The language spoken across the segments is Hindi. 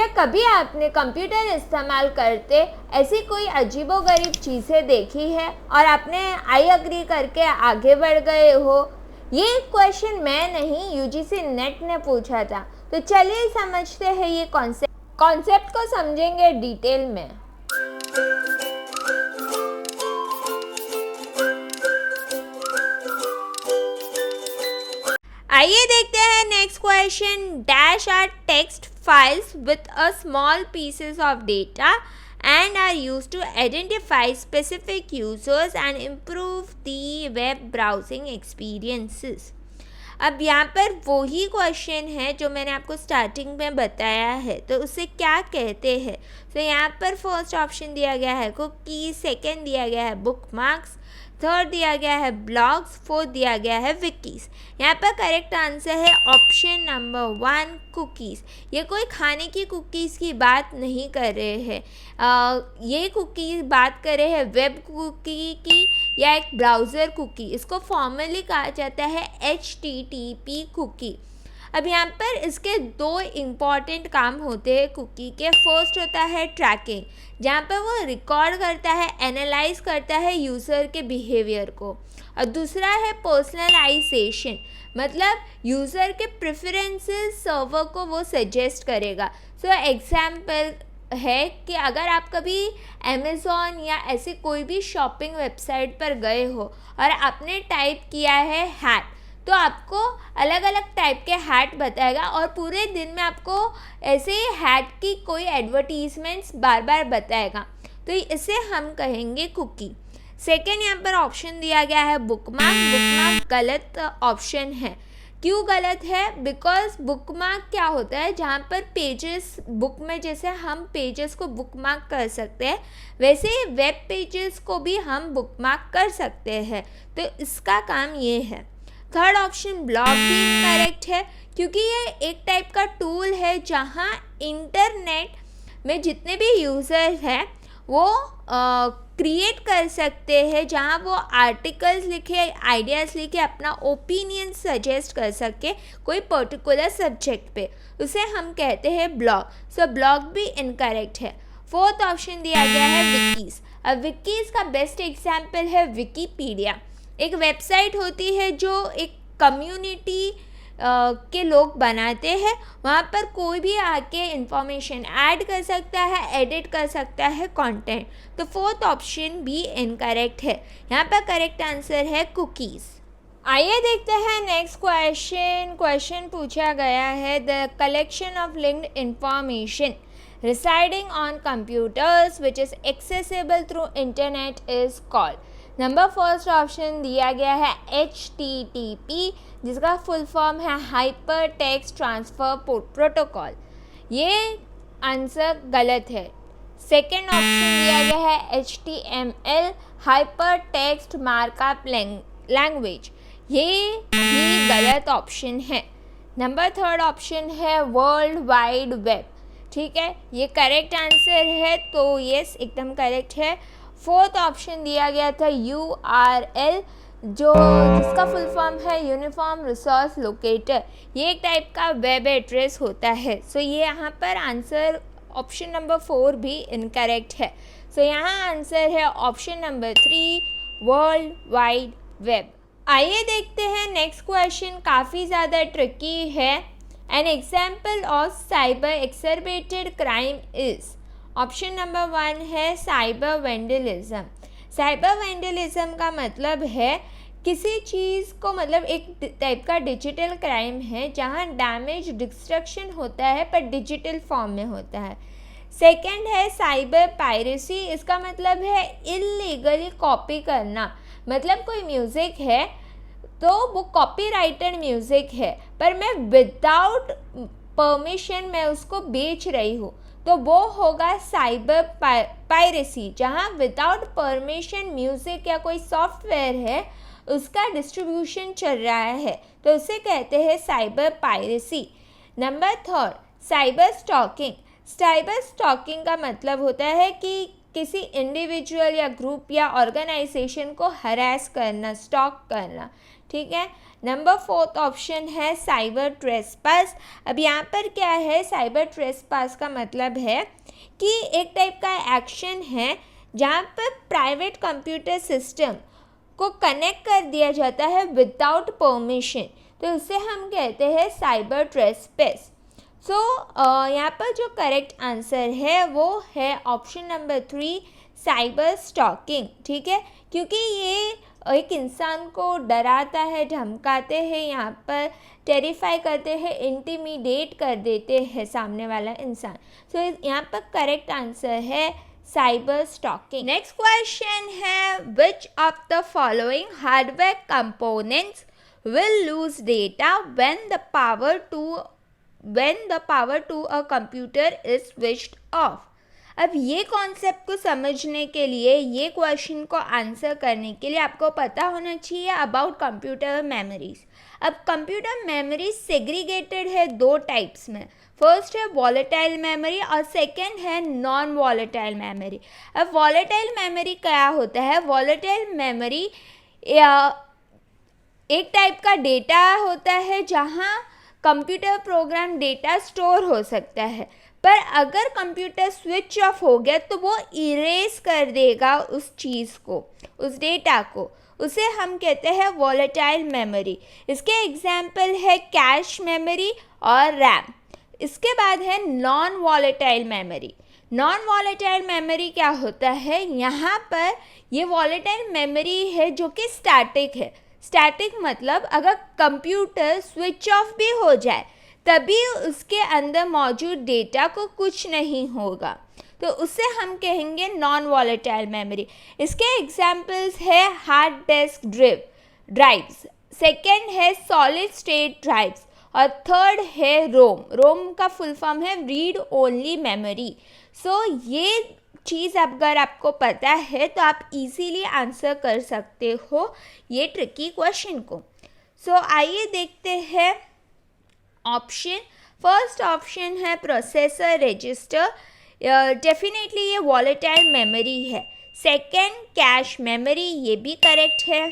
क्या कभी आपने कंप्यूटर इस्तेमाल करते ऐसी कोई अजीबोगरीब चीज़ें देखी है और आपने आई अग्री करके आगे बढ़ गए हो? ये क्वेश्चन मैं नहीं, यूजीसी नेट ने पूछा था। तो चलिए समझते हैं ये कॉन्सेप्ट को समझेंगे डिटेल में। आइए देखते हैं next question. Dash are text files with a small pieces of data and are used to identify specific users and improve the web browsing experiences। अब यहाँ पर वही क्वेश्चन है जो मैंने आपको स्टार्टिंग में बताया है, तो उसे क्या कहते हैं। तो यहाँ पर फर्स्ट ऑप्शन दिया गया है कुकी, सेकंड दिया गया है बुकमार्क्स, थर्ड दिया गया है ब्लॉग्स, फोर्थ दिया गया है विकीज़। यहाँ पर करेक्ट आंसर है ऑप्शन नंबर 1 कुकीज़। ये कोई खाने की कुकीज़ की बात नहीं कर रहे हैं, ये कुकीज़ बात कर रहे हैं वेब कुकी की या एक ब्राउज़र कुकी। इसको फॉर्मली कहा जाता है HTTP कुकी। अब यहाँ पर इसके दो इम्पॉर्टेंट काम होते हैं कुकी के। फर्स्ट होता है ट्रैकिंग, जहाँ पर वो रिकॉर्ड करता है, एनालाइज करता है यूज़र के बिहेवियर को। और दूसरा है पर्सनलाइजेशन, मतलब यूज़र के प्रेफरेंसेस सर्वर को वो सजेस्ट करेगा। सो एग्जाम्पल है कि अगर आप कभी अमेज़ॉन या ऐसे कोई भी शॉपिंग वेबसाइट पर गए हो और आपने टाइप किया है हैट, तो आपको अलग अलग टाइप के हैट बताएगा और पूरे दिन में आपको ऐसे हैट की कोई एडवर्टीजमेंट्स बार बार बताएगा। तो इसे हम कहेंगे कुकी। सेकेंड यहाँ पर ऑप्शन दिया गया है बुकमार्क। बुकमार्क गलत ऑप्शन है। क्यों गलत है? बिकॉज बुकमार्क क्या होता है, जहाँ पर पेजेस, बुक में जैसे हम पेजेस को बुकमार्क कर सकते हैं वैसे ही वेब पेजेस को भी हम बुकमार्क कर सकते हैं, तो इसका काम ये है। थर्ड ऑप्शन ब्लॉग भी इनकरेक्ट है, क्योंकि ये एक टाइप का टूल है जहाँ इंटरनेट में जितने भी यूज़र हैं वो क्रिएट कर सकते हैं, जहाँ वो आर्टिकल्स लिखे, आइडियाज़ लिखे, अपना ओपिनियन सजेस्ट कर सके कोई पर्टिकुलर सब्जेक्ट पे, उसे हम कहते हैं ब्लॉग। सो ब्लॉग भी इनकरेक्ट है। फोर्थ ऑप्शन दिया गया है विकीज़। अब विकीज़ का बेस्ट एग्जाम्पल है विकीपीडिया। एक वेबसाइट होती है जो एक कम्युनिटी के लोग बनाते हैं, वहाँ पर कोई भी आके इंफॉर्मेशन ऐड कर सकता है, एडिट कर सकता है कंटेंट। तो फोर्थ ऑप्शन भी इनकरेक्ट है। यहाँ पर करेक्ट आंसर है कुकीज़। आइए देखते हैं नेक्स्ट क्वेश्चन। क्वेश्चन पूछा गया है the collection of linked information residing on computers which is accessible through internet is called। Number first option दिया गया है HTTP, जिसका फुल फॉर्म है हाइपर टेक्स्ट ट्रांसफ़र प्रोटोकॉल। ये आंसर गलत है। सेकेंड ऑप्शन दिया गया है HTML, hyper text markup language. ये भी गलत ऑप्शन है। नंबर थर्ड ऑप्शन है वर्ल्ड वाइड वेब। ठीक है, ये करेक्ट आंसर है, तो यस एकदम करेक्ट है। फोर्थ ऑप्शन दिया गया था URL, जिसका फुल फॉर्म है यूनिफॉर्म रिसोर्स लोकेटर। ये एक टाइप का वेब एड्रेस होता है। सो ये यहाँ पर आंसर ऑप्शन नंबर 4 भी इनकरेक्ट है। सो यहाँ आंसर है option number 3 world wide web. आइए देखते हैं नेक्स्ट क्वेश्चन, काफ़ी ज़्यादा ट्रिकी है। An example of cyber exacerbated crime is। Option number 1 है साइबर वेंडलिज्म। साइबर वेंडलिज्म का मतलब है किसी चीज़ को, मतलब एक टाइप का डिजिटल क्राइम है जहाँ डैमेज डिस्ट्रक्शन होता है पर डिजिटल फॉर्म में होता है। सेकंड है साइबर पायरेसी। इसका मतलब है इल्लीगली कॉपी करना, मतलब कोई म्यूज़िक है तो वो कॉपीराइटेड म्यूज़िक है पर मैं विदाउट परमिशन मैं उसको बेच रही हूँ, तो वो होगा साइबर पायरेसी, जहाँ विदाउट परमिशन म्यूज़िक या कोई सॉफ्टवेयर है उसका डिस्ट्रीब्यूशन चल रहा है, तो उसे कहते हैं cyber piracy. Number third cyber stalking. Cyber stalking का मतलब होता है कि किसी इंडिविजुअल या ग्रुप या ऑर्गेनाइजेशन को हरास करना, स्टॉक करना। ठीक है। नंबर 4 ऑप्शन है साइबर ट्रेसपास। अब यहाँ पर क्या है, साइबर ट्रेसपास का मतलब है कि एक टाइप का एक्शन है जहाँ पर प्राइवेट कंप्यूटर सिस्टम को कनेक्ट कर दिया जाता है विदाउट परमिशन, तो उसे हम कहते हैं साइबर ट्रेसपास। सो यहाँ पर जो करेक्ट आंसर है वो है ऑप्शन नंबर 3 साइबर स्टॉकिंग, ठीक है, क्योंकि ये एक इंसान को डराता है, धमकाते हैं, यहाँ पर टेरिफाई करते हैं, इंटिमिडेट कर देते हैं सामने वाला इंसान। सो यहाँ पर करेक्ट आंसर है साइबर स्टॉकिंग। नेक्स्ट क्वेश्चन है which of the following hardware components will lose data when the power to a computer is switched off। अब ये कॉन्सेप्ट को समझने के लिए, ये क्वेश्चन को आंसर करने के लिए आपको पता होना चाहिए अबाउट कंप्यूटर मेमोरीज। अब कंप्यूटर मेमोरी सेग्रीगेटेड है 2 टाइप्स में, फर्स्ट है वॉलेटाइल मेमोरी और सेकेंड है नॉन वॉलेटाइल मेमोरी। अब वॉलेटाइल मेमोरी क्या होता है, वॉलेटाइल मेमोरी एक टाइप का डेटा होता है जहाँ कंप्यूटर प्रोग्राम डेटा स्टोर हो सकता है, पर अगर कंप्यूटर स्विच ऑफ हो गया तो वो इरेज कर देगा उस चीज़ को, उस डेटा को, उसे हम कहते हैं वॉलेटाइल मेमोरी। इसके एग्जाम्पल है कैश मेमोरी और रैम। इसके बाद है non volatile memory. Non volatile memory क्या होता है, यहाँ पर ये वॉलेटाइल मेमोरी है जो कि स्टैटिक है। स्टैटिक मतलब अगर कंप्यूटर स्विच ऑफ भी हो जाए तभी उसके अंदर मौजूद डेटा को कुछ नहीं होगा, तो उसे हम कहेंगे नॉन वॉलेटाइल मेमोरी। इसके एग्जाम्पल्स है हार्ड डिस्क ड्राइव्स, सेकेंड है सॉलिड स्टेट ड्राइव्स और थर्ड है रोम। रोम का फुल फॉर्म है रीड ओनली मेमोरी। सो ये चीज़ अगर आपको पता है तो आप इजीली आंसर कर सकते हो ये ट्रिकी क्वेश्चन को। सो आइए देखते हैं ऑप्शन। फर्स्ट ऑप्शन है प्रोसेसर रजिस्टर, डेफिनेटली ये वॉलेटाइल मेमोरी है। सेकंड कैश मेमोरी, ये भी करेक्ट है।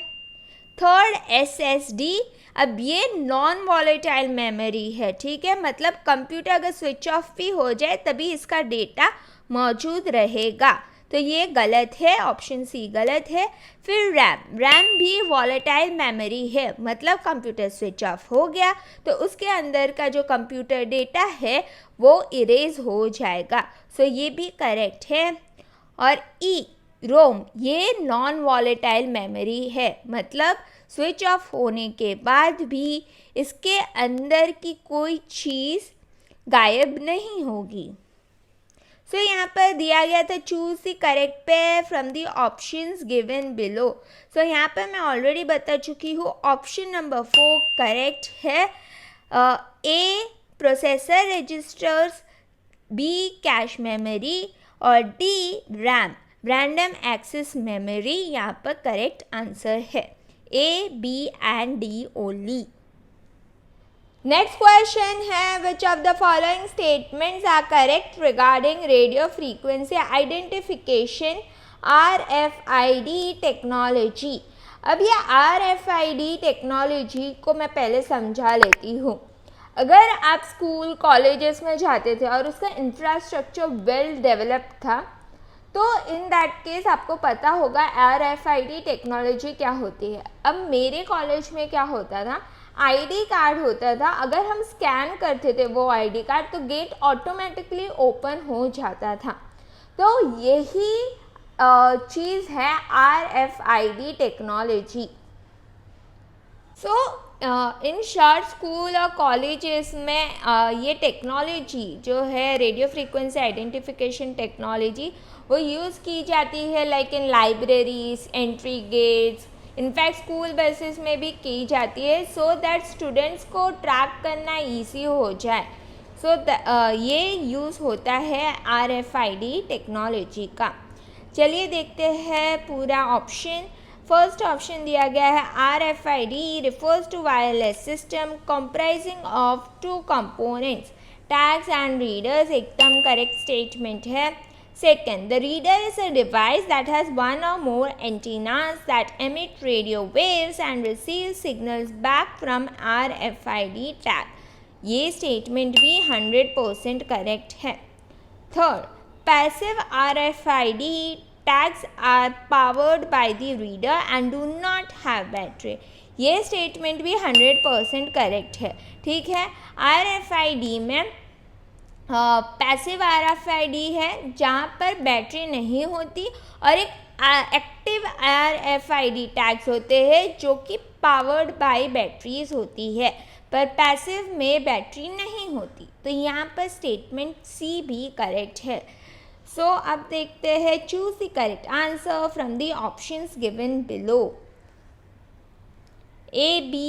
थर्ड SSD, अब ये नॉन वॉलेटाइल मेमोरी है, ठीक है, मतलब कंप्यूटर अगर स्विच ऑफ भी हो जाए तभी इसका डेटा मौजूद रहेगा, तो ये गलत है, ऑप्शन सी गलत है। फिर रैम भी वॉलेटाइल मेमोरी है, मतलब कंप्यूटर स्विच ऑफ हो गया तो उसके अंदर का जो कंप्यूटर डेटा है वो इरेज हो जाएगा, सो ये भी करेक्ट है। और रोम, ये नॉन वॉलेटाइल मेमोरी है, मतलब स्विच ऑफ होने के बाद भी इसके अंदर की कोई चीज़ गायब नहीं होगी। सो यहाँ पर दिया गया था choose the correct pair from the options given below. So यहाँ पर मैं ऑलरेडी बता चुकी हूँ, ऑप्शन नंबर 4 करेक्ट है। A processor registers, B cache memory और डी रैंडम एक्सेस मेमोरी यहाँ पर करेक्ट आंसर है। A, B and D only. Next question है which of the following statements are correct regarding radio frequency identification RFID technology. अब ये RFID टेक्नोलॉजी को मैं पहले समझा लेती हूँ। अगर आप स्कूल कॉलेजेस में जाते थे और उसका इंफ्रास्ट्रक्चर वेल डेवलप्ड था तो इन दैट केस आपको पता होगा RFID टेक्नोलॉजी क्या होती है। अब मेरे कॉलेज में क्या होता था, ID कार्ड होता था, अगर हम स्कैन करते थे वो ID कार्ड तो गेट ऑटोमेटिकली ओपन हो जाता था। तो यही चीज़ है RFID technology. So in short school और कॉलेजेस में ये टेक्नोलॉजी जो है रेडियो फ्रीक्वेंसी आइडेंटिफिकेशन टेक्नोलॉजी वो यूज़ की जाती है, like in libraries, entry gates, in fact school buses में भी की जाती है, सो दैट स्टूडेंट्स को ट्रैक करना ईजी हो जाए। सो ये यूज़ होता है RFID टेक्नोलॉजी का। चलिए देखते हैं पूरा ऑप्शन। फर्स्ट ऑप्शन दिया गया है RFID refers to wireless system comprising of 2 components, tags and readers, एकदम करेक्ट स्टेटमेंट है। Second, the reader is a device that has one or more antennas that emit radio waves and receive signals back from RFID tag. ये स्टेटमेंट भी 100% करेक्ट है. Third, passive RFID tags are powered by the reader and do not have battery. ये स्टेटमेंट भी 100% करेक्ट है. ठीक है, RFID में पैसिव RFID है जहाँ पर बैटरी नहीं होती और एक एक्टिव RFID टैग्स होते हैं जो कि पावर्ड बाय बैटरीज होती है, पर पैसिव में बैटरी नहीं होती. तो यहाँ पर स्टेटमेंट सी भी करेक्ट है. सो अब देखते हैं choose the correct answer from the options given below. A, B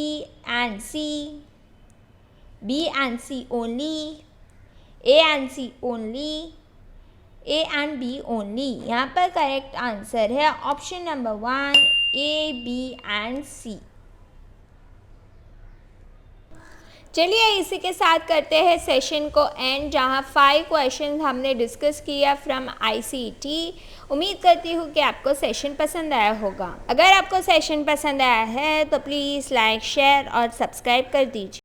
and C, B and C only, A and C only, A and B only. यहाँ पर करेक्ट आंसर है option number 1 A, B and C. चलिए इसी के साथ करते हैं सेशन को एंड, जहाँ 5 क्वेश्चन हमने डिस्कस किया फ्रॉम ICT. उम्मीद करती हूँ कि आपको सेशन पसंद आया होगा. अगर आपको सेशन पसंद आया है तो प्लीज़ लाइक, शेयर और सब्सक्राइब कर दीजिए.